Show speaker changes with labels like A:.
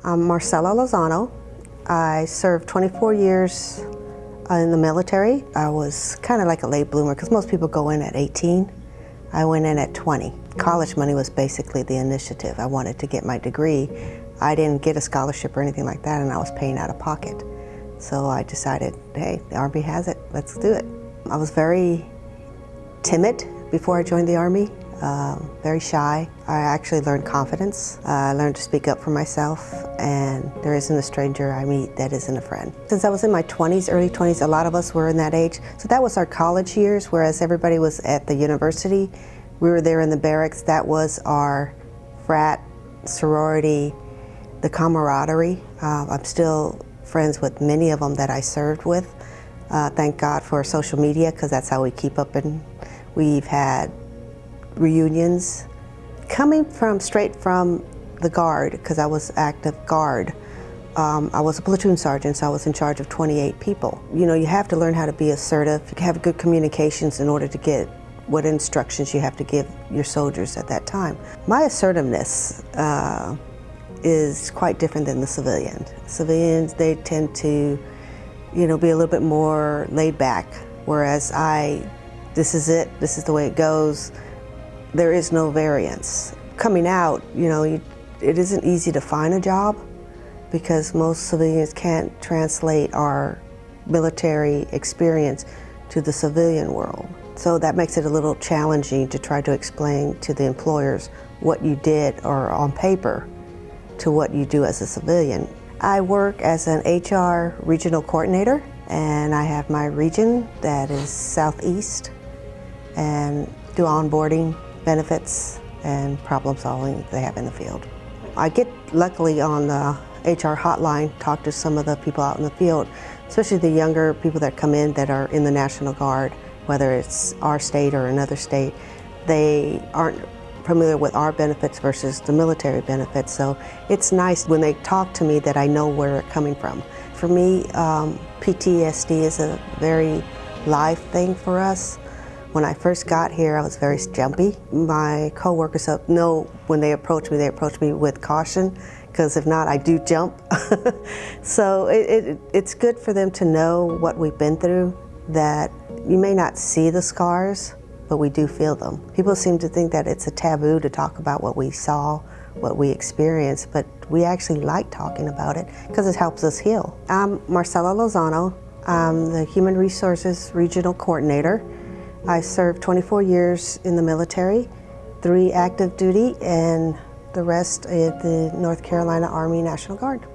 A: I'm Marcella Lozano. I served 24 years in the military. I was kind of like a late bloomer because most people go in at 18. I went in at 20. College money was basically the initiative. I wanted to get my degree. I didn't get a scholarship or anything like that, and I was paying out of pocket. So I decided, hey, the Army has it, let's do it. I was very timid before I joined the Army, very shy. I actually learned confidence. I learned to speak up for myself, and there isn't a stranger I meet that isn't a friend. Since I was in my 20s, early 20s, a lot of us were in that age, so that was our college years, whereas everybody was at the university. We were there in the barracks. That was our frat, sorority, the camaraderie. I'm still friends with many of them that I served with. Thank God for social media, because that's how we keep up, and we've had reunions. Coming straight from the Guard, because I was active Guard, I was a platoon sergeant, so I was in charge of 28 people. You know, you have to learn how to be assertive, you have good communications in order to get what instructions you have to give your soldiers at that time. My assertiveness is quite different than the civilian. Civilians, they tend to, you know, be a little bit more laid back, whereas this is it, this is the way it goes. There is no variance. Coming out, you know, it isn't easy to find a job because most civilians can't translate our military experience to the civilian world. So that makes it a little challenging to try to explain to the employers what you did or on paper to what you do as a civilian. I work as an HR regional coordinator, and I have my region that is Southeast, and do onboarding, benefits, and problem solving they have in the field. I get luckily on the HR hotline, talk to some of the people out in the field, especially the younger people that come in that are in the National Guard, whether it's our state or another state. They aren't familiar with our benefits versus the military benefits, so it's nice when they talk to me that I know where it's coming from. For me, PTSD is a very live thing for us. When I first got here, I was very jumpy. My coworkers know when they approach me with caution, because if not, I do jump. So it's good for them to know what we've been through, that you may not see the scars, but we do feel them. People seem to think that it's a taboo to talk about what we saw, what we experienced, but we actually like talking about it because it helps us heal. I'm Marcella Lozano. I'm the Human Resources Regional Coordinator. I served 24 years in the military, 3 active duty, and the rest at the North Carolina Army National Guard.